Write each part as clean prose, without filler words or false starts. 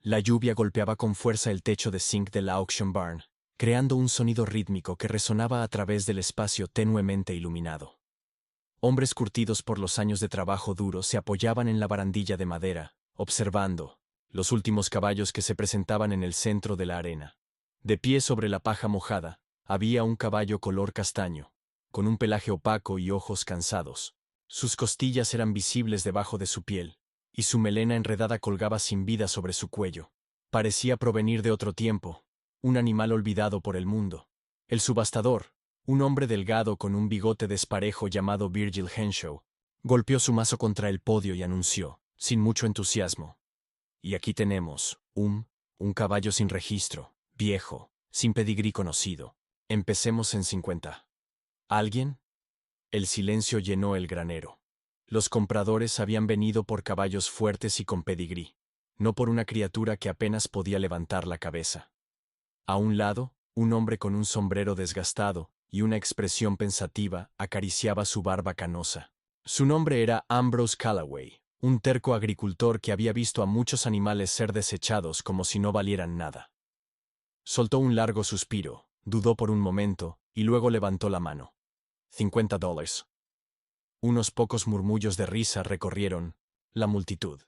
La lluvia golpeaba con fuerza el techo de zinc de la Auction Barn, creando un sonido rítmico que resonaba a través del espacio tenuemente iluminado. Hombres curtidos por los años de trabajo duro se apoyaban en la barandilla de madera, observando los últimos caballos que se presentaban en el centro de la arena. De pie sobre la paja mojada, había un caballo color castaño, con un pelaje opaco y ojos cansados. Sus costillas eran visibles debajo de su piel, y su melena enredada colgaba sin vida sobre su cuello. Parecía provenir de otro tiempo, un animal olvidado por el mundo. El subastador, un hombre delgado con un bigote desparejo llamado Virgil Henshaw, golpeó su mazo contra el podio y anunció, sin mucho entusiasmo: "Y aquí tenemos, un caballo sin registro, viejo, sin pedigrí conocido. Empecemos en 50. ¿Alguien?". El silencio llenó el granero. Los compradores habían venido por caballos fuertes y con pedigrí, no por una criatura que apenas podía levantar la cabeza. A un lado, un hombre con un sombrero desgastado y una expresión pensativa acariciaba su barba canosa. Su nombre era Ambrose Callaway, un terco agricultor que había visto a muchos animales ser desechados como si no valieran nada. Soltó un largo suspiro, dudó por un momento y luego levantó la mano. $50. Unos pocos murmullos de risa recorrieron la multitud.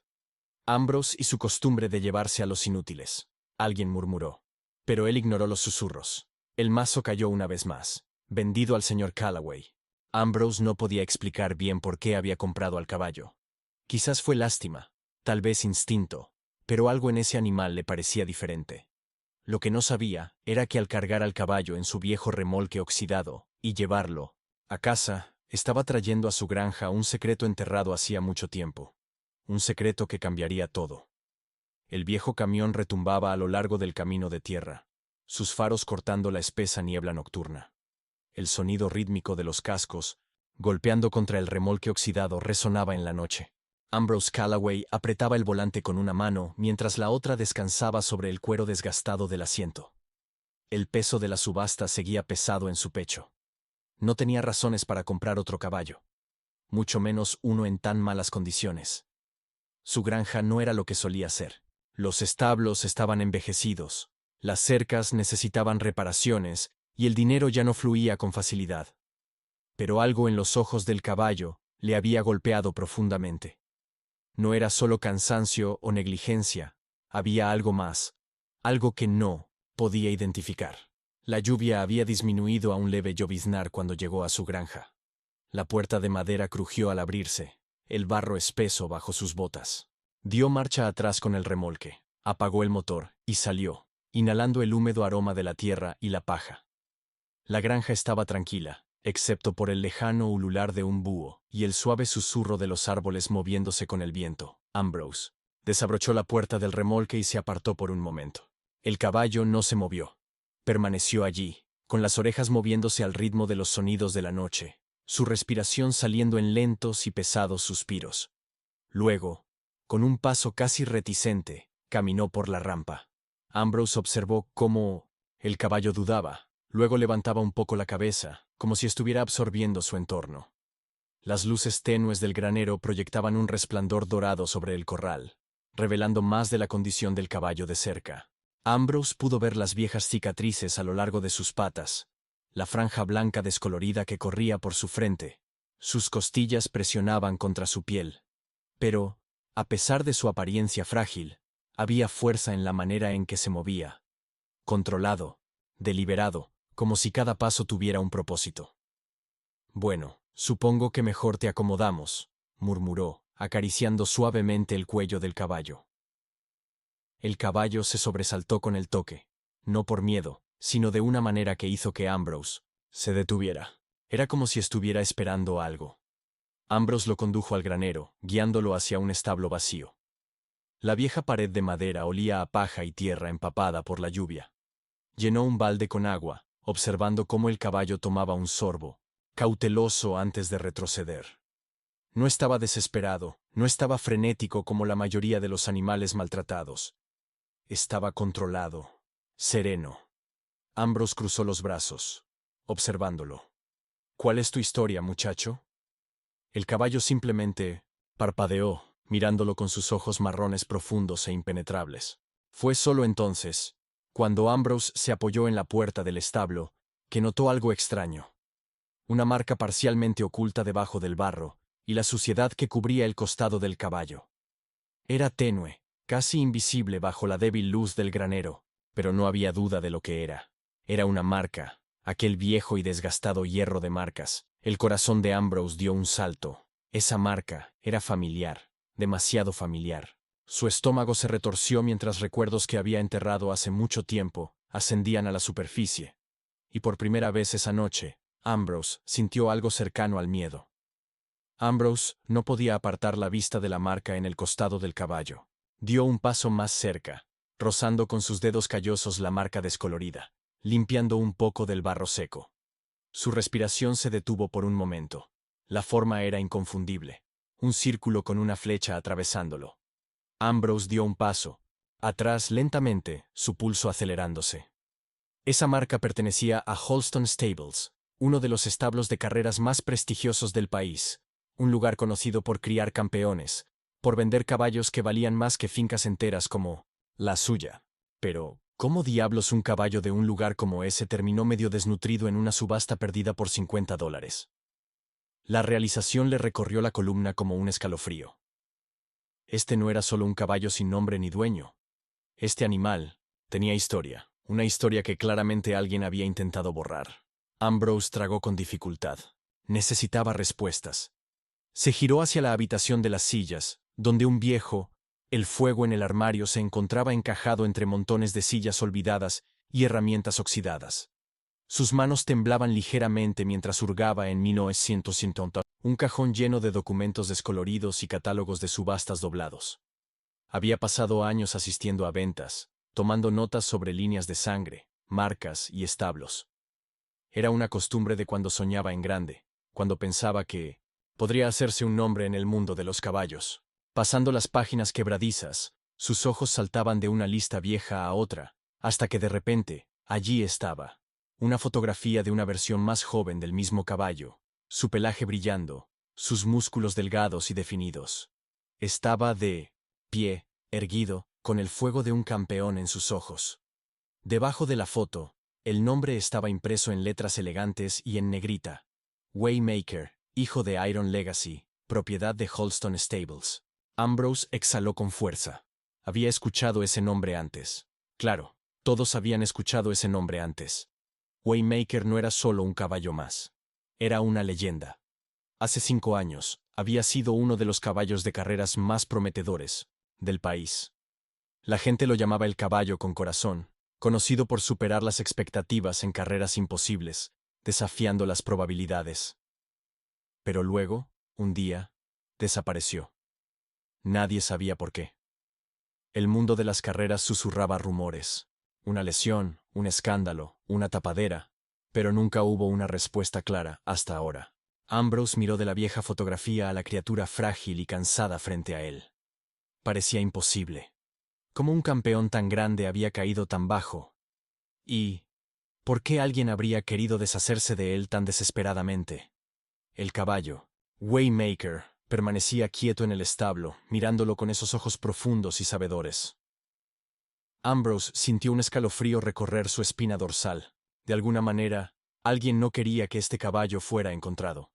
Ambrose y su costumbre de llevarse a los inútiles. Alguien murmuró. Pero él ignoró los susurros. El mazo cayó una vez más, vendido al señor Callaway. Ambrose no podía explicar bien por qué había comprado al caballo. Quizás fue lástima, tal vez instinto, pero algo en ese animal le parecía diferente. Lo que no sabía era que al cargar al caballo en su viejo remolque oxidado y llevarlo a casa, estaba trayendo a su granja un secreto enterrado hacía mucho tiempo. Un secreto que cambiaría todo. El viejo camión retumbaba a lo largo del camino de tierra, sus faros cortando la espesa niebla nocturna. El sonido rítmico de los cascos, golpeando contra el remolque oxidado, resonaba en la noche. Ambrose Callaway apretaba el volante con una mano mientras la otra descansaba sobre el cuero desgastado del asiento. El peso de la subasta seguía pesado en su pecho. No tenía razones para comprar otro caballo, mucho menos uno en tan malas condiciones. Su granja no era lo que solía ser. Los establos estaban envejecidos, las cercas necesitaban reparaciones y el dinero ya no fluía con facilidad. Pero algo en los ojos del caballo le había golpeado profundamente. No era solo cansancio o negligencia, había algo más, algo que no podía identificar. La lluvia había disminuido a un leve lloviznar cuando llegó a su granja. La puerta de madera crujió al abrirse, el barro espeso bajo sus botas. Dio marcha atrás con el remolque, apagó el motor y salió, inhalando el húmedo aroma de la tierra y la paja. La granja estaba tranquila, excepto por el lejano ulular de un búho y el suave susurro de los árboles moviéndose con el viento. Ambrose desabrochó la puerta del remolque y se apartó por un momento. El caballo no se movió. Permaneció allí, con las orejas moviéndose al ritmo de los sonidos de la noche, su respiración saliendo en lentos y pesados suspiros. Luego, con un paso casi reticente, caminó por la rampa. Ambrose observó cómo el caballo dudaba, luego levantaba un poco la cabeza, como si estuviera absorbiendo su entorno. Las luces tenues del granero proyectaban un resplandor dorado sobre el corral, revelando más de la condición del caballo de cerca. Ambrose pudo ver las viejas cicatrices a lo largo de sus patas, la franja blanca descolorida que corría por su frente. Sus costillas presionaban contra su piel. Pero, a pesar de su apariencia frágil, había fuerza en la manera en que se movía. Controlado, deliberado, como si cada paso tuviera un propósito. «Bueno, supongo que mejor te acomodamos», murmuró, acariciando suavemente el cuello del caballo. El caballo se sobresaltó con el toque, no por miedo, sino de una manera que hizo que Ambrose se detuviera. Era como si estuviera esperando algo. Ambrose lo condujo al granero, guiándolo hacia un establo vacío. La vieja pared de madera olía a paja y tierra empapada por la lluvia. Llenó un balde con agua, observando cómo el caballo tomaba un sorbo, cauteloso antes de retroceder. No estaba desesperado, no estaba frenético como la mayoría de los animales maltratados. Estaba controlado, sereno. Ambrose cruzó los brazos, observándolo. «¿Cuál es tu historia, muchacho?». El caballo simplemente parpadeó, mirándolo con sus ojos marrones profundos e impenetrables. Fue solo entonces, cuando Ambrose se apoyó en la puerta del establo, que notó algo extraño. Una marca parcialmente oculta debajo del barro, y la suciedad que cubría el costado del caballo. Era tenue, casi invisible bajo la débil luz del granero, pero no había duda de lo que era. Era una marca, aquel viejo y desgastado hierro de marcas. El corazón de Ambrose dio un salto. Esa marca era familiar, demasiado familiar. Su estómago se retorció mientras recuerdos que había enterrado hace mucho tiempo ascendían a la superficie. Y por primera vez esa noche, Ambrose sintió algo cercano al miedo. Ambrose no podía apartar la vista de la marca en el costado del caballo. Dio un paso más cerca, rozando con sus dedos callosos la marca descolorida, limpiando un poco del barro seco. Su respiración se detuvo por un momento. La forma era inconfundible, un círculo con una flecha atravesándolo. Ambrose dio un paso, atrás lentamente, su pulso acelerándose. Esa marca pertenecía a Holston Stables, uno de los establos de carreras más prestigiosos del país, un lugar conocido por criar campeones, por vender caballos que valían más que fincas enteras como la suya. Pero, ¿cómo diablos un caballo de un lugar como ese terminó medio desnutrido en una subasta perdida por $50? La realización le recorrió la columna como un escalofrío. Este no era solo un caballo sin nombre ni dueño. Este animal tenía historia, una historia que claramente alguien había intentado borrar. Ambrose tragó con dificultad. Necesitaba respuestas. Se giró hacia la habitación de las sillas, donde un viejo, el fuego en el armario se encontraba encajado entre montones de sillas olvidadas y herramientas oxidadas. Sus manos temblaban ligeramente mientras hurgaba en 1950, un cajón lleno de documentos descoloridos y catálogos de subastas doblados. Había pasado años asistiendo a ventas, tomando notas sobre líneas de sangre, marcas y establos. Era una costumbre de cuando soñaba en grande, cuando pensaba que podría hacerse un nombre en el mundo de los caballos. Pasando las páginas quebradizas, sus ojos saltaban de una lista vieja a otra, hasta que de repente, allí estaba. Una fotografía de una versión más joven del mismo caballo, su pelaje brillando, sus músculos delgados y definidos. Estaba de pie, erguido, con el fuego de un campeón en sus ojos. Debajo de la foto, el nombre estaba impreso en letras elegantes y en negrita. Waymaker, hijo de Iron Legacy, propiedad de Holston Stables. Ambrose exhaló con fuerza. Había escuchado ese nombre antes. Claro, todos habían escuchado ese nombre antes. Waymaker no era solo un caballo más. Era una leyenda. Hace 5 años, había sido uno de los caballos de carreras más prometedores del país. La gente lo llamaba el caballo con corazón, conocido por superar las expectativas en carreras imposibles, desafiando las probabilidades. Pero luego, un día, desapareció. Nadie sabía por qué. El mundo de las carreras susurraba rumores. Una lesión, un escándalo, una tapadera, pero nunca hubo una respuesta clara hasta ahora. Ambrose miró de la vieja fotografía a la criatura frágil y cansada frente a él. Parecía imposible. ¿Cómo un campeón tan grande había caído tan bajo? ¿Y por qué alguien habría querido deshacerse de él tan desesperadamente? El caballo, Waymaker, permanecía quieto en el establo, mirándolo con esos ojos profundos y sabedores. Ambrose sintió un escalofrío recorrer su espina dorsal. De alguna manera, alguien no quería que este caballo fuera encontrado.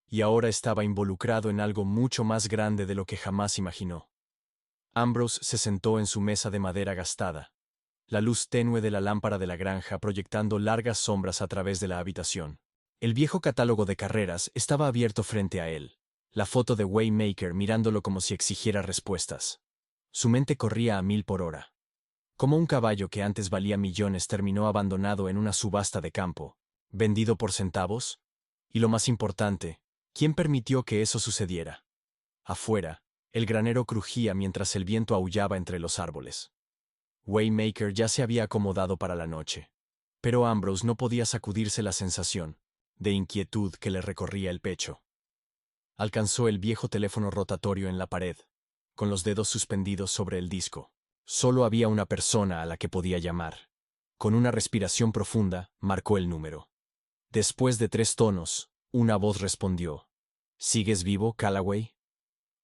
Y ahora estaba involucrado en algo mucho más grande de lo que jamás imaginó. Ambrose se sentó en su mesa de madera gastada, la luz tenue de la lámpara de la granja proyectando largas sombras a través de la habitación. El viejo catálogo de carreras estaba abierto frente a él, la foto de Waymaker mirándolo como si exigiera respuestas. Su mente corría a 1000 por hora. Como un caballo que antes valía millones terminó abandonado en una subasta de campo, vendido por centavos. Y lo más importante, ¿quién permitió que eso sucediera? Afuera, el granero crujía mientras el viento aullaba entre los árboles. Waymaker ya se había acomodado para la noche. Pero Ambrose no podía sacudirse la sensación de inquietud que le recorría el pecho. Alcanzó el viejo teléfono rotatorio en la pared, con los dedos suspendidos sobre el disco. Solo había una persona a la que podía llamar. Con una respiración profunda, marcó el número. Después de 3 tonos, una voz respondió. ¿Sigues vivo, Callaway?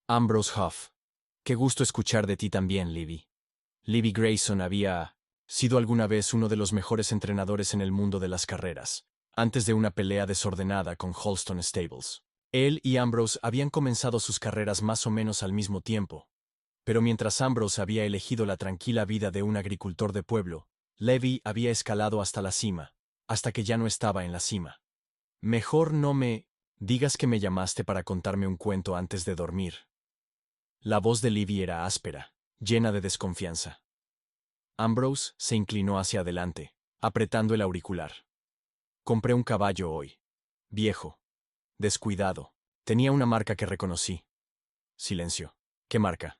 Ambrose Huff. Qué gusto escuchar de ti también, Libby. Livy Grayson había sido alguna vez uno de los mejores entrenadores en el mundo de las carreras, antes de una pelea desordenada con Holston Stables. Él y Ambrose habían comenzado sus carreras más o menos al mismo tiempo, pero mientras Ambrose había elegido la tranquila vida de un agricultor de pueblo, Levy había escalado hasta la cima, hasta que ya no estaba en la cima. Mejor no me digas que me llamaste para contarme un cuento antes de dormir. La voz de Livy era áspera, llena de desconfianza. Ambrose se inclinó hacia adelante, apretando el auricular. Compré un caballo hoy. Viejo. Descuidado. Tenía una marca que reconocí. Silencio. ¿Qué marca?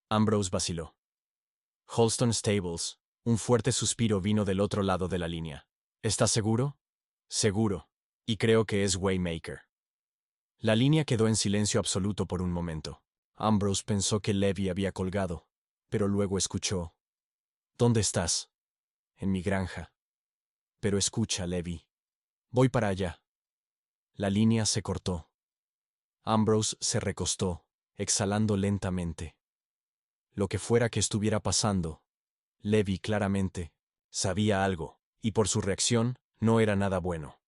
Ambrose vaciló. Holston Stables. Un fuerte suspiro vino del otro lado de la línea. ¿Estás seguro? Seguro. Y creo que es Waymaker. La línea quedó en silencio absoluto por un momento. Ambrose pensó que Levy había colgado, pero luego escuchó. ¿Dónde estás? En mi granja. Pero escucha, Levy. Voy para allá. La línea se cortó. Ambrose se recostó, exhalando lentamente. Lo que fuera que estuviera pasando, Levy claramente sabía algo, y por su reacción, no era nada bueno.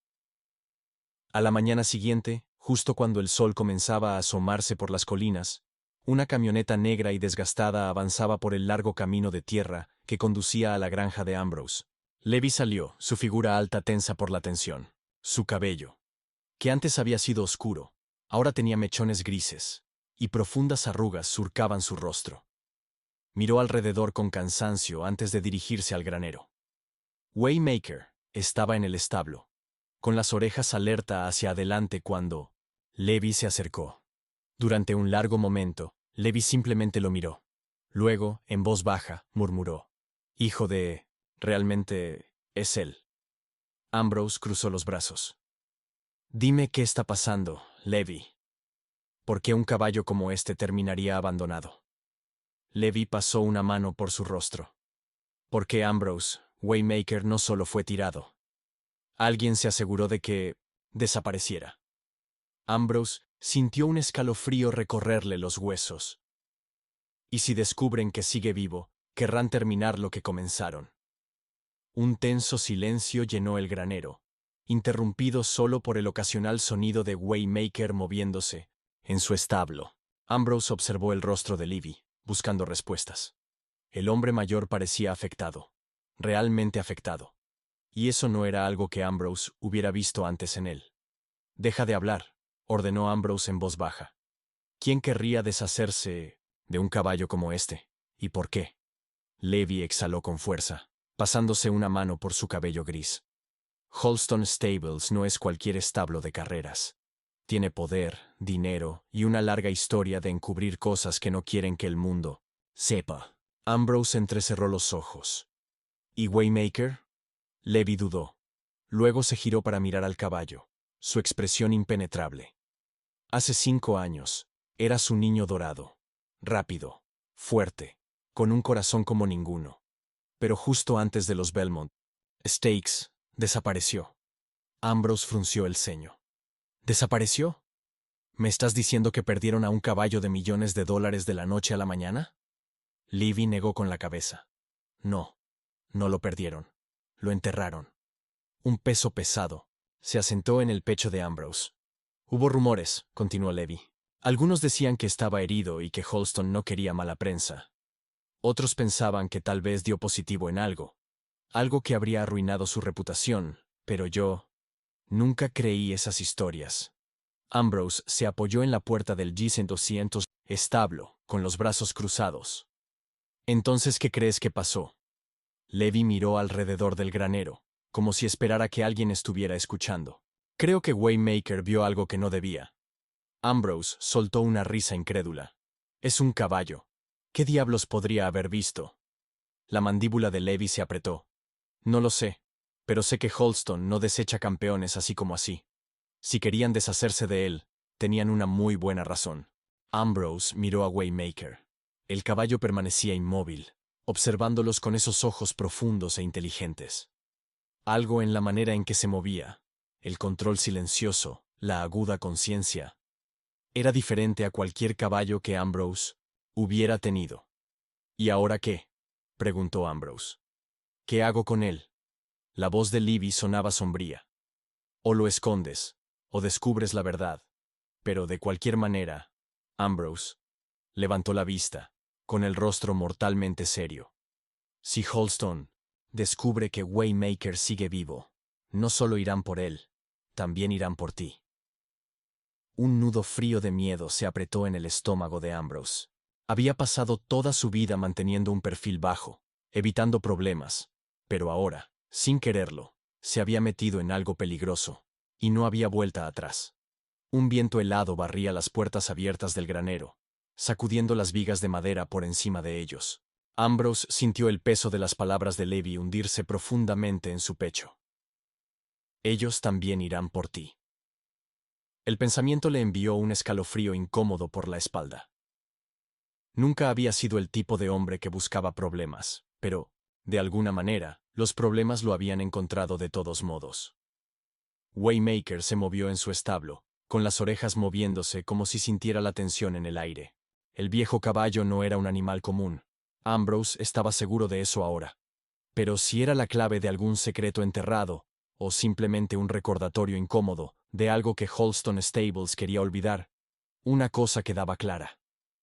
A la mañana siguiente, justo cuando el sol comenzaba a asomarse por las colinas, una camioneta negra y desgastada avanzaba por el largo camino de tierra que conducía a la granja de Ambrose. Levy salió, su figura alta tensa por la tensión. Su cabello, que antes había sido oscuro, ahora tenía mechones grises, y profundas arrugas surcaban su rostro. Miró alrededor con cansancio antes de dirigirse al granero. Waymaker estaba en el establo, con las orejas alerta hacia adelante cuando Levy se acercó. Durante un largo momento, Levy simplemente lo miró. Luego, en voz baja, murmuró. Hijo de... realmente... es él. Ambrose cruzó los brazos. Dime qué está pasando, Levy. ¿Por qué un caballo como este terminaría abandonado? Levy pasó una mano por su rostro. ¿Por qué Ambrose, Waymaker, no solo fue tirado? Alguien se aseguró de que desapareciera. Ambrose sintió un escalofrío recorrerle los huesos. Y si descubren que sigue vivo, querrán terminar lo que comenzaron. Un tenso silencio llenó el granero, interrumpido solo por el ocasional sonido de Waymaker moviéndose en su establo. Ambrose observó el rostro de Livy, buscando respuestas. El hombre mayor parecía afectado, realmente afectado. Y eso no era algo que Ambrose hubiera visto antes en él. Deja de hablar, ordenó Ambrose en voz baja. ¿Quién querría deshacerse de un caballo como este? ¿Y por qué? Levy exhaló con fuerza, pasándose una mano por su cabello gris. Holston Stables no es cualquier establo de carreras. Tiene poder, dinero y una larga historia de encubrir cosas que no quieren que el mundo sepa. Ambrose entrecerró los ojos. ¿Y Waymaker? Levy dudó. Luego se giró para mirar al caballo, su expresión impenetrable. Hace 5 años, eras un niño dorado, rápido, fuerte, con un corazón como ninguno. Pero justo antes de los Belmont Stakes, desapareció. Ambrose frunció el ceño. ¿Desapareció? ¿Me estás diciendo que perdieron a un caballo de millones de dólares de la noche a la mañana? Livy negó con la cabeza. No, no lo perdieron. Lo enterraron. Un peso pesado se asentó en el pecho de Ambrose. Hubo rumores, continuó Levy. Algunos decían que estaba herido y que Holston no quería mala prensa. Otros pensaban que tal vez dio positivo en algo que habría arruinado su reputación, pero yo nunca creí esas historias. Ambrose se apoyó en la puerta del G200 establo, con los brazos cruzados. Entonces, ¿qué crees que pasó? Levy miró alrededor del granero, como si esperara que alguien estuviera escuchando. Creo que Waymaker vio algo que no debía. Ambrose soltó una risa incrédula. Es un caballo. ¿Qué diablos podría haber visto? La mandíbula de Levy se apretó. No lo sé, pero sé que Holston no desecha campeones así como así. Si querían deshacerse de él, tenían una muy buena razón. Ambrose miró a Waymaker. El caballo permanecía inmóvil, observándolos con esos ojos profundos e inteligentes. Algo en la manera en que se movía, el control silencioso, la aguda conciencia, era diferente a cualquier caballo que Ambrose hubiera tenido. ¿Y ahora qué? preguntó Ambrose. ¿Qué hago con él? La voz de Libby sonaba sombría. O lo escondes, o descubres la verdad. Pero de cualquier manera, Ambrose levantó la vista, con el rostro mortalmente serio. Si Holston descubre que Waymaker sigue vivo, no solo irán por él, también irán por ti. Un nudo frío de miedo se apretó en el estómago de Ambrose. Había pasado toda su vida manteniendo un perfil bajo, evitando problemas, pero ahora, sin quererlo, se había metido en algo peligroso, y no había vuelta atrás. Un viento helado barría las puertas abiertas del granero, sacudiendo las vigas de madera por encima de ellos. Ambrose sintió el peso de las palabras de Levi hundirse profundamente en su pecho. Ellos también irán por ti. El pensamiento le envió un escalofrío incómodo por la espalda. Nunca había sido el tipo de hombre que buscaba problemas, pero, de alguna manera, los problemas lo habían encontrado de todos modos. Waymaker se movió en su establo, con las orejas moviéndose como si sintiera la tensión en el aire. El viejo caballo no era un animal común. Ambrose estaba seguro de eso ahora. Pero si era la clave de algún secreto enterrado, o simplemente un recordatorio incómodo de algo que Holston Stables quería olvidar, una cosa quedaba clara.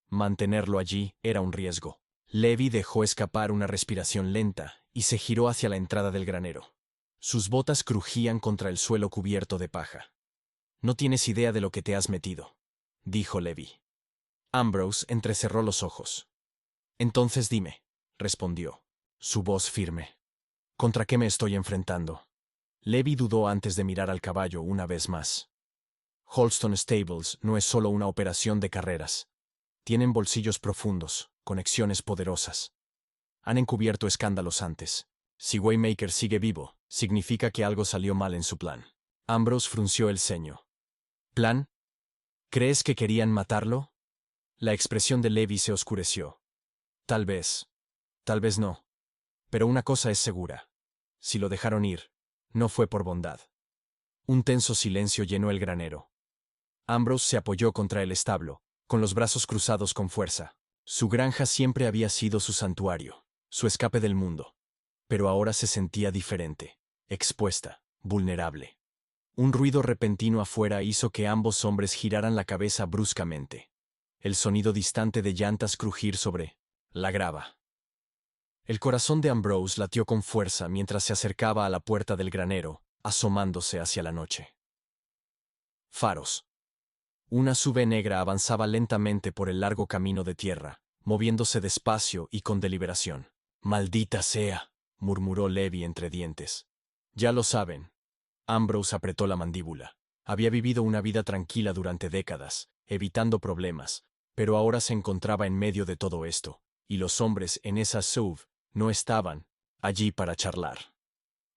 Mantenerlo allí era un riesgo. Levi dejó escapar una respiración lenta y se giró hacia la entrada del granero. Sus botas crujían contra el suelo cubierto de paja. «No tienes idea de lo que te has metido», dijo Levi. Ambrose entrecerró los ojos. «Entonces dime», respondió, su voz firme. «¿Contra qué me estoy enfrentando?» Levi dudó antes de mirar al caballo una vez más. Holston Stables no es solo una operación de carreras. Tienen bolsillos profundos, conexiones poderosas. Han encubierto escándalos antes. Si Waymaker sigue vivo, significa que algo salió mal en su plan. Ambrose frunció el ceño. ¿Plan? ¿Crees que querían matarlo? La expresión de Levi se oscureció. Tal vez no. Pero una cosa es segura. Si lo dejaron ir, no fue por bondad. Un tenso silencio llenó el granero. Ambrose se apoyó contra el establo, con los brazos cruzados con fuerza. Su granja siempre había sido su santuario, su escape del mundo. Pero ahora se sentía diferente, expuesta, vulnerable. Un ruido repentino afuera hizo que ambos hombres giraran la cabeza bruscamente. El sonido distante de llantas crujir sobre la grava. El corazón de Ambrose latió con fuerza mientras se acercaba a la puerta del granero, asomándose hacia la noche. Faros. Una sube negra avanzaba lentamente por el largo camino de tierra, moviéndose despacio y con deliberación. «Maldita sea», murmuró Levi entre dientes. «Ya lo saben». Ambrose apretó la mandíbula. Había vivido una vida tranquila durante décadas, evitando problemas, pero ahora se encontraba en medio de todo esto, y los hombres en esa SUV no estaban allí para charlar.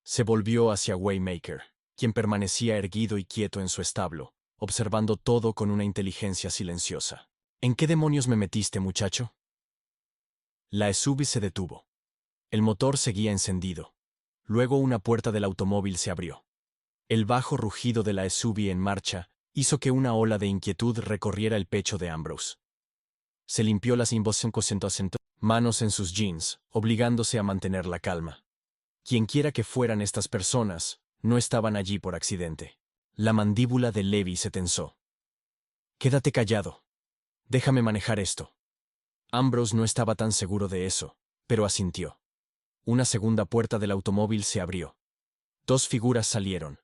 Se volvió hacia Waymaker, quien permanecía erguido y quieto en su establo, observando todo con una inteligencia silenciosa. «¿En qué demonios me metiste, muchacho?» La SUV se detuvo. El motor seguía encendido. Luego una puerta del automóvil se abrió. El bajo rugido de la SUV en marcha hizo que una ola de inquietud recorriera el pecho de Ambrose. Se limpió las manos en sus jeans, obligándose a mantener la calma. Quienquiera que fueran estas personas, no estaban allí por accidente. La mandíbula de Levi se tensó. «Quédate callado. Déjame manejar esto». Ambrose no estaba tan seguro de eso, pero asintió. Una segunda puerta del automóvil se abrió. Dos figuras salieron.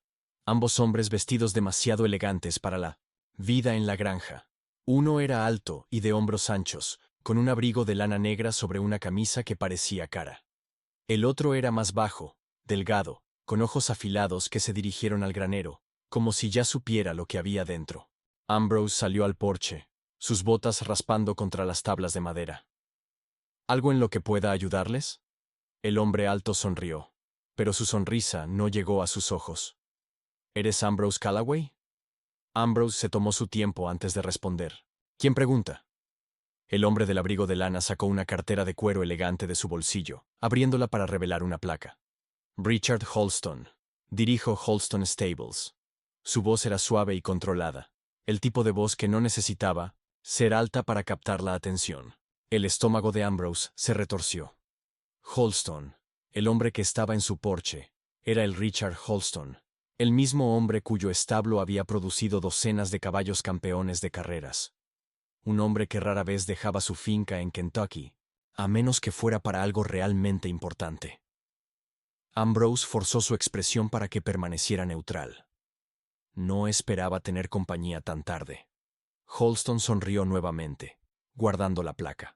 Ambos hombres vestidos demasiado elegantes para la vida en la granja. Uno era alto y de hombros anchos, con un abrigo de lana negra sobre una camisa que parecía cara. El otro era más bajo, delgado, con ojos afilados que se dirigieron al granero, como si ya supiera lo que había dentro. Ambrose salió al porche, sus botas raspando contra las tablas de madera. «¿Algo en lo que pueda ayudarles?» El hombre alto sonrió, pero su sonrisa no llegó a sus ojos. «¿Eres Ambrose Callaway?» Ambrose se tomó su tiempo antes de responder. «¿Quién pregunta?» El hombre del abrigo de lana sacó una cartera de cuero elegante de su bolsillo, abriéndola para revelar una placa. «Richard Holston. Dirijo Holston Stables». Su voz era suave y controlada, el tipo de voz que no necesitaba ser alta para captar la atención. El estómago de Ambrose se retorció. Holston, el hombre que estaba en su porche, era el Richard Holston, el mismo hombre cuyo establo había producido docenas de caballos campeones de carreras. Un hombre que rara vez dejaba su finca en Kentucky, a menos que fuera para algo realmente importante. Ambrose forzó su expresión para que permaneciera neutral. No esperaba tener compañía tan tarde. Holston sonrió nuevamente, guardando la placa.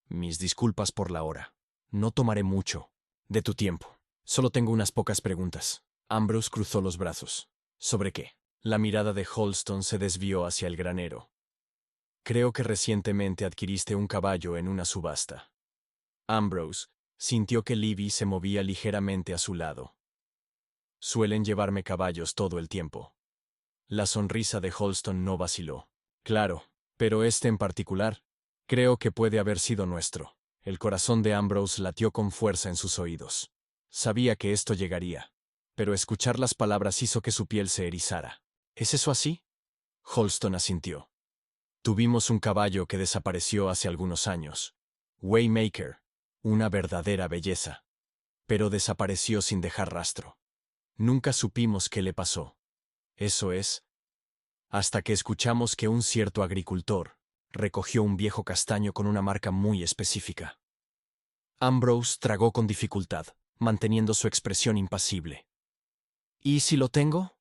Mis disculpas por la hora. No tomaré mucho de tu tiempo. Solo tengo unas pocas preguntas. Ambrose cruzó los brazos. ¿Sobre qué? La mirada de Holston se desvió hacia el granero. Creo que recientemente adquiriste un caballo en una subasta. Ambrose sintió que Livy se movía ligeramente a su lado. Suelen llevarme caballos todo el tiempo. La sonrisa de Holston no vaciló. Claro, pero este en particular, creo que puede haber sido nuestro. El corazón de Ambrose latió con fuerza en sus oídos. Sabía que esto llegaría, pero escuchar las palabras hizo que su piel se erizara. ¿Es eso así? Holston asintió. Tuvimos un caballo que desapareció hace algunos años. Waymaker, una verdadera belleza. Pero desapareció sin dejar rastro. Nunca supimos qué le pasó. Eso es, hasta que escuchamos que un cierto agricultor recogió un viejo castaño con una marca muy específica. Ambrose tragó con dificultad, manteniendo su expresión impasible. ¿Y si lo tengo?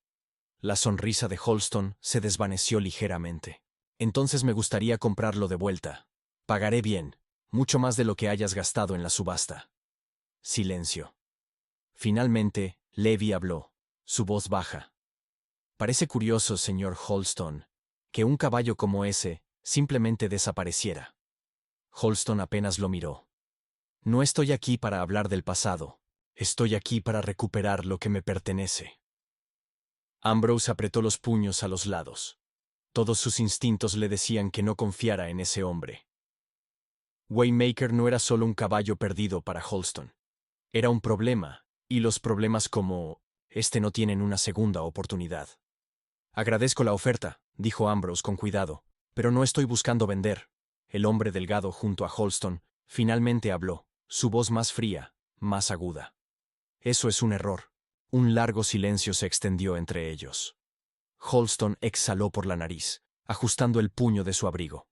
La sonrisa de Holston se desvaneció ligeramente. Entonces me gustaría comprarlo de vuelta. Pagaré bien, mucho más de lo que hayas gastado en la subasta. Silencio. Finalmente, Levy habló, su voz baja. Parece curioso, señor Holston, que un caballo como ese simplemente desapareciera. Holston apenas lo miró. No estoy aquí para hablar del pasado. Estoy aquí para recuperar lo que me pertenece. Ambrose apretó los puños a los lados. Todos sus instintos le decían que no confiara en ese hombre. Waymaker no era solo un caballo perdido para Holston. Era un problema, y los problemas como este no tienen una segunda oportunidad. Agradezco la oferta, dijo Ambrose con cuidado, pero no estoy buscando vender. El hombre delgado junto a Holston finalmente habló, su voz más fría, más aguda. Eso es un error. Un largo silencio se extendió entre ellos. Holston exhaló por la nariz, ajustando el puño de su abrigo.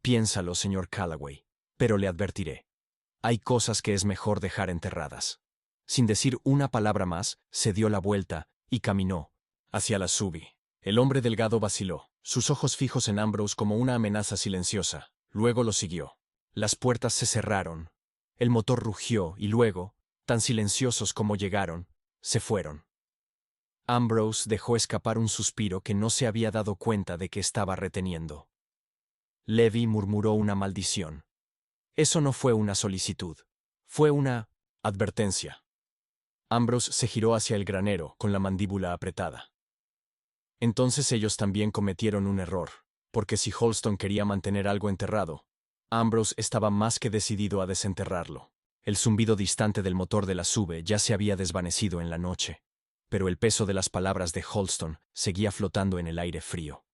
Piénsalo, señor Callaway, pero le advertiré. Hay cosas que es mejor dejar enterradas. Sin decir una palabra más, se dio la vuelta y caminó hacia la Subi. El hombre delgado vaciló, sus ojos fijos en Ambrose como una amenaza silenciosa. Luego lo siguió. Las puertas se cerraron. El motor rugió y luego, tan silenciosos como llegaron, se fueron. Ambrose dejó escapar un suspiro que no se había dado cuenta de que estaba reteniendo. Levy murmuró una maldición. Eso no fue una solicitud. Fue una advertencia. Ambrose se giró hacia el granero con la mandíbula apretada. Entonces ellos también cometieron un error, porque si Holston quería mantener algo enterrado, Ambrose estaba más que decidido a desenterrarlo. El zumbido distante del motor de la sube ya se había desvanecido en la noche, pero el peso de las palabras de Holston seguía flotando en el aire frío.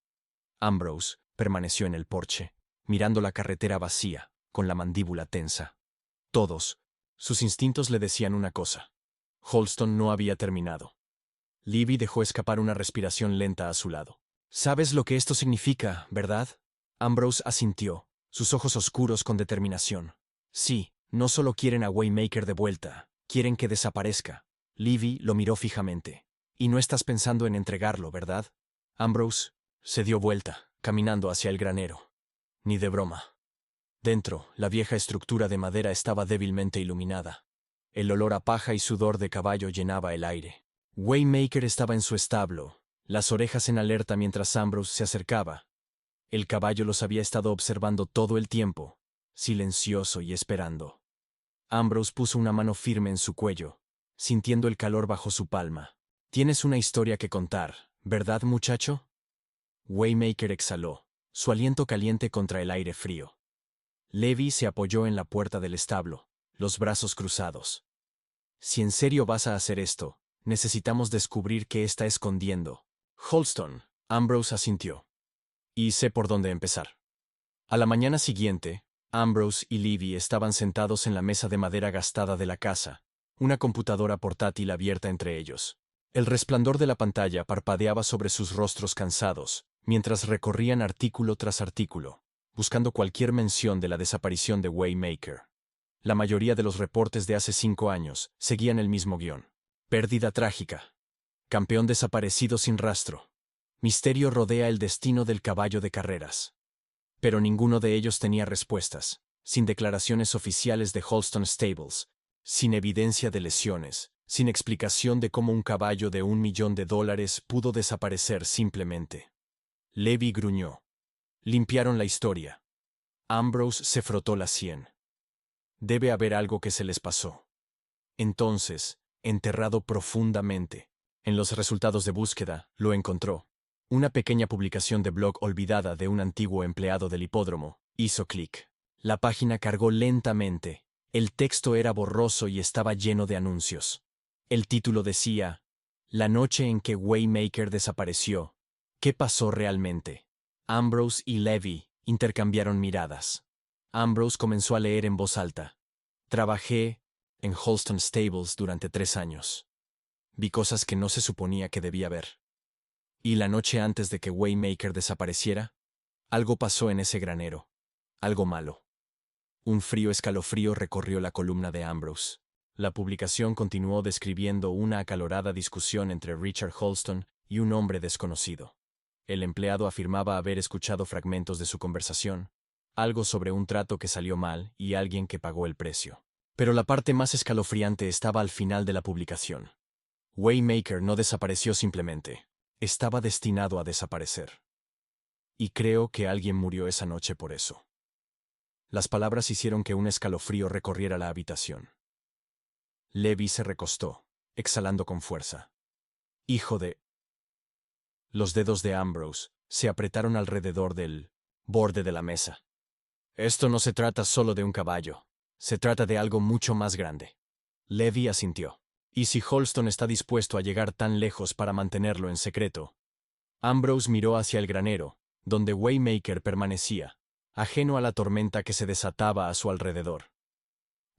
Ambrose permaneció en el porche, mirando la carretera vacía, con la mandíbula tensa. Todos, sus instintos le decían una cosa. Holston no había terminado. Livy dejó escapar una respiración lenta a su lado. «¿Sabes lo que esto significa, verdad?» Ambrose asintió, sus ojos oscuros con determinación. «Sí, no solo quieren a Waymaker de vuelta, quieren que desaparezca». Livy lo miró fijamente. «Y no estás pensando en entregarlo, ¿verdad?» Ambrose se dio vuelta, caminando hacia el granero. «Ni de broma». Dentro, la vieja estructura de madera estaba débilmente iluminada. El olor a paja y sudor de caballo llenaba el aire. Waymaker estaba en su establo, las orejas en alerta mientras Ambrose se acercaba. El caballo los había estado observando todo el tiempo, silencioso y esperando. Ambrose puso una mano firme en su cuello, sintiendo el calor bajo su palma. «Tienes una historia que contar, ¿verdad, muchacho?» Waymaker exhaló, su aliento caliente contra el aire frío. Levy se apoyó en la puerta del establo, los brazos cruzados. «Si en serio vas a hacer esto, necesitamos descubrir qué está escondiendo». «Holston», Ambrose asintió. «Y sé por dónde empezar». A la mañana siguiente, Ambrose y Livy estaban sentados en la mesa de madera gastada de la casa, una computadora portátil abierta entre ellos. El resplandor de la pantalla parpadeaba sobre sus rostros cansados, mientras recorrían artículo tras artículo, buscando cualquier mención de la desaparición de Waymaker. La mayoría de los reportes de hace 5 años seguían el mismo guión. Pérdida trágica. Campeón desaparecido sin rastro. Misterio rodea el destino del caballo de carreras. Pero ninguno de ellos tenía respuestas, sin declaraciones oficiales de Holston Stables, sin evidencia de lesiones, sin explicación de cómo un caballo de $1.000.000 pudo desaparecer simplemente. Levy gruñó. Limpiaron la historia. Ambrose se frotó la sien. Debe haber algo que se les pasó. Entonces, enterrado profundamente, en los resultados de búsqueda, lo encontró. Una pequeña publicación de blog olvidada de un antiguo empleado del hipódromo. Hizo clic. La página cargó lentamente. El texto era borroso y estaba lleno de anuncios. El título decía: La noche en que Waymaker desapareció. ¿Qué pasó realmente? Ambrose y Levy intercambiaron miradas. Ambrose comenzó a leer en voz alta. Trabajé en Holston Stables durante 3 años. Vi cosas que no se suponía que debía ver. Y la noche antes de que Waymaker desapareciera, algo pasó en ese granero. Algo malo. Un frío escalofrío recorrió la columna de Ambrose. La publicación continuó describiendo una acalorada discusión entre Richard Holston y un hombre desconocido. El empleado afirmaba haber escuchado fragmentos de su conversación, algo sobre un trato que salió mal y alguien que pagó el precio. Pero la parte más escalofriante estaba al final de la publicación. Waymaker no desapareció simplemente. Estaba destinado a desaparecer. Y creo que alguien murió esa noche por eso. Las palabras hicieron que un escalofrío recorriera la habitación. Levy se recostó, exhalando con fuerza. Hijo de... Los dedos de Ambrose se apretaron alrededor del borde de la mesa. Esto no se trata solo de un caballo. Se trata de algo mucho más grande. Levy asintió. ¿Y si Holston está dispuesto a llegar tan lejos para mantenerlo en secreto? Ambrose miró hacia el granero, donde Waymaker permanecía, ajeno a la tormenta que se desataba a su alrededor.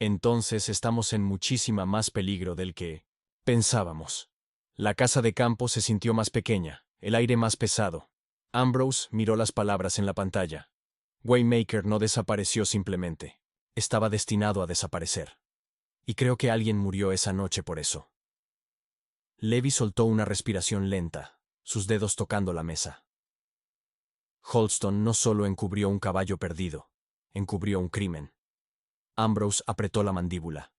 Entonces estamos en muchísima más peligro del que pensábamos. La casa de campo se sintió más pequeña, el aire más pesado. Ambrose miró las palabras en la pantalla. Waymaker no desapareció simplemente. Estaba destinado a desaparecer. Y creo que alguien murió esa noche por eso. Levy soltó una respiración lenta, sus dedos tocando la mesa. Holston no solo encubrió un caballo perdido, encubrió un crimen. Ambrose apretó la mandíbula.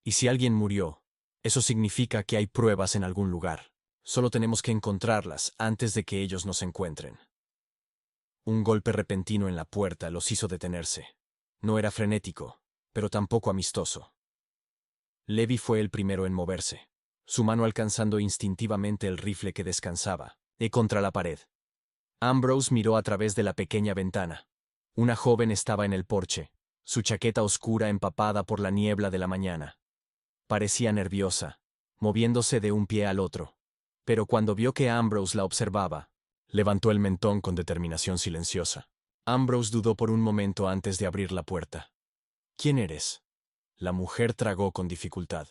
Y si alguien murió, eso significa que hay pruebas en algún lugar. Solo tenemos que encontrarlas antes de que ellos nos encuentren. Un golpe repentino en la puerta los hizo detenerse. No era frenético, pero tampoco amistoso. Levy fue el primero en moverse, su mano alcanzando instintivamente el rifle que descansaba, contra la pared. Ambrose miró a través de la pequeña ventana. Una joven estaba en el porche, su chaqueta oscura empapada por la niebla de la mañana. Parecía nerviosa, moviéndose de un pie al otro. Pero cuando vio que Ambrose la observaba, levantó el mentón con determinación silenciosa. Ambrose dudó por un momento antes de abrir la puerta. ¿Quién eres? La mujer tragó con dificultad.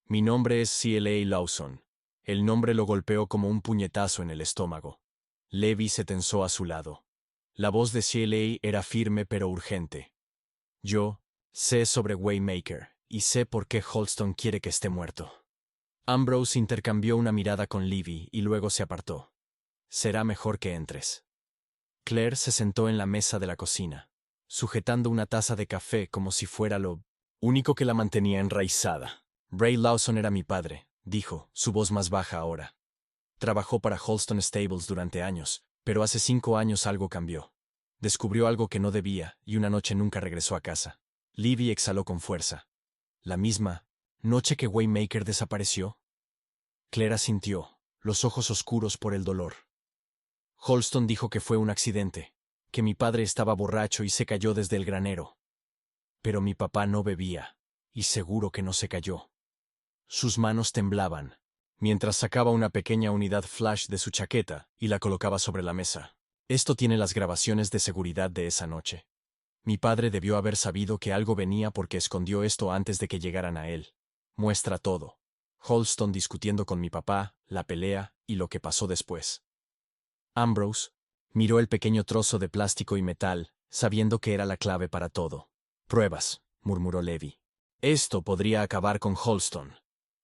Mi nombre es C.L.A. Lawson. El nombre lo golpeó como un puñetazo en el estómago. Levy se tensó a su lado. La voz de C.L.A. era firme pero urgente. Yo sé sobre Waymaker, y sé por qué Holston quiere que esté muerto. Ambrose intercambió una mirada con Levy y luego se apartó. Será mejor que entres. Claire se sentó en la mesa de la cocina, sujetando una taza de café como si fuera lo único que la mantenía enraizada. Ray Lawson era mi padre, dijo, su voz más baja ahora. Trabajó para Holston Stables durante años, pero hace 5 años algo cambió. Descubrió algo que no debía y una noche nunca regresó a casa. Levy exhaló con fuerza. ¿La misma noche que Waymaker desapareció? Claire asintió, los ojos oscuros por el dolor. Holston dijo que fue un accidente, que mi padre estaba borracho y se cayó desde el granero. Pero mi papá no bebía, y seguro que no se cayó. Sus manos temblaban, mientras sacaba una pequeña unidad flash de su chaqueta y la colocaba sobre la mesa. Esto tiene las grabaciones de seguridad de esa noche. Mi padre debió haber sabido que algo venía porque escondió esto antes de que llegaran a él. Muestra todo. Holston discutiendo con mi papá, la pelea y lo que pasó después. Ambrose miró el pequeño trozo de plástico y metal, sabiendo que era la clave para todo. Pruebas, murmuró Levi. Esto podría acabar con Holston.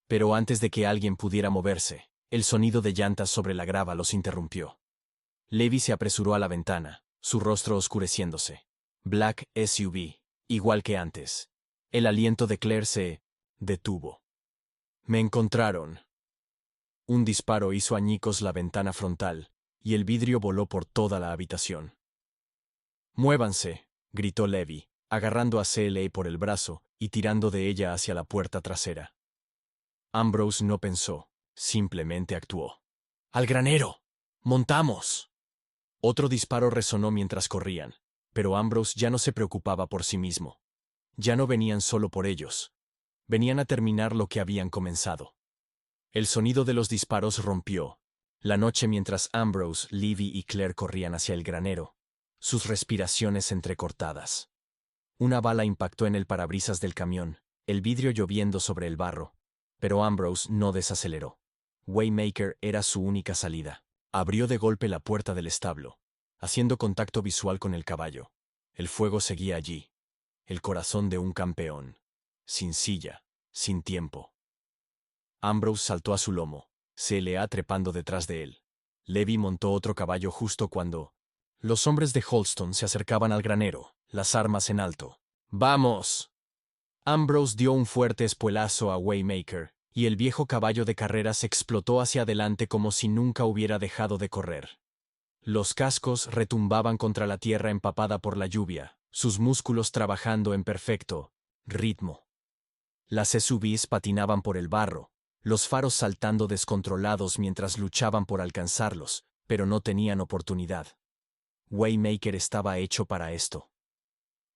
Pero antes de que alguien pudiera moverse, el sonido de llantas sobre la grava los interrumpió. Levi se apresuró a la ventana, su rostro oscureciéndose. Black SUV, igual que antes. El aliento de Claire se detuvo. Me encontraron. Un disparo hizo añicos la ventana frontal, y el vidrio voló por toda la habitación. «Muévanse», gritó Levi, agarrando a CLA por el brazo y tirando de ella hacia la puerta trasera. Ambrose no pensó, simplemente actuó. «¡Al granero! ¡Montamos!». Otro disparo resonó mientras corrían, pero Ambrose ya no se preocupaba por sí mismo. Ya no venían solo por ellos. Venían a terminar lo que habían comenzado. El sonido de los disparos rompió la noche mientras Ambrose, Levi y Claire corrían hacia el granero, sus respiraciones entrecortadas. Una bala impactó en el parabrisas del camión, el vidrio lloviendo sobre el barro, pero Ambrose no desaceleró. Waymaker era su única salida. Abrió de golpe la puerta del establo, haciendo contacto visual con el caballo. El fuego seguía allí. El corazón de un campeón. Sin silla, sin tiempo. Ambrose saltó a su lomo, CLA trepando detrás de él. Levi montó otro caballo justo cuando los hombres de Holston se acercaban al granero, las armas en alto. ¡Vamos! Ambrose dio un fuerte espuelazo a Waymaker, y el viejo caballo de carreras explotó hacia adelante como si nunca hubiera dejado de correr. Los cascos retumbaban contra la tierra empapada por la lluvia, sus músculos trabajando en perfecto ritmo. Las SUVs patinaban por el barro, los faros saltando descontrolados mientras luchaban por alcanzarlos, pero no tenían oportunidad. Waymaker estaba hecho para esto.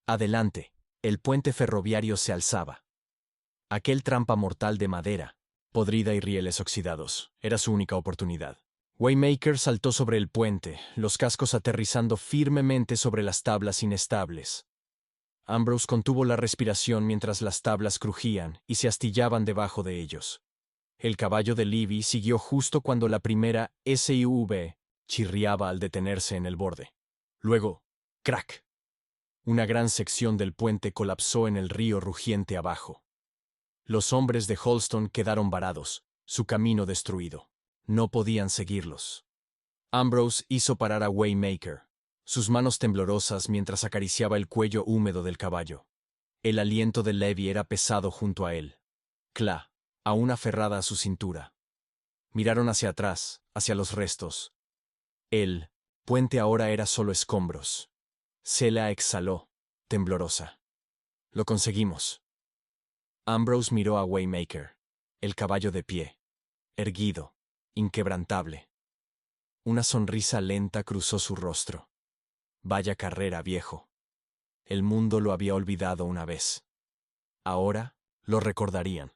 Adelante, el puente ferroviario se alzaba. Aquel trampa mortal de madera, podrida y rieles oxidados, era su única oportunidad. Waymaker saltó sobre el puente, los cascos aterrizando firmemente sobre las tablas inestables. Ambrose contuvo la respiración mientras las tablas crujían y se astillaban debajo de ellos. El caballo de Levi siguió justo cuando la primera SUV chirriaba al detenerse en el borde. Luego, ¡crack! Una gran sección del puente colapsó en el río rugiente abajo. Los hombres de Holston quedaron varados, su camino destruido. No podían seguirlos. Ambrose hizo parar a Waymaker, sus manos temblorosas mientras acariciaba el cuello húmedo del caballo. El aliento de Levi era pesado junto a él. Cla, aún aferrada a su cintura. Miraron hacia atrás, hacia los restos. El puente ahora era solo escombros. Sela exhaló, temblorosa. Lo conseguimos. Ambrose miró a Waymaker, el caballo de pie, erguido, inquebrantable. Una sonrisa lenta cruzó su rostro. Vaya carrera, viejo. El mundo lo había olvidado una vez. Ahora lo recordarían.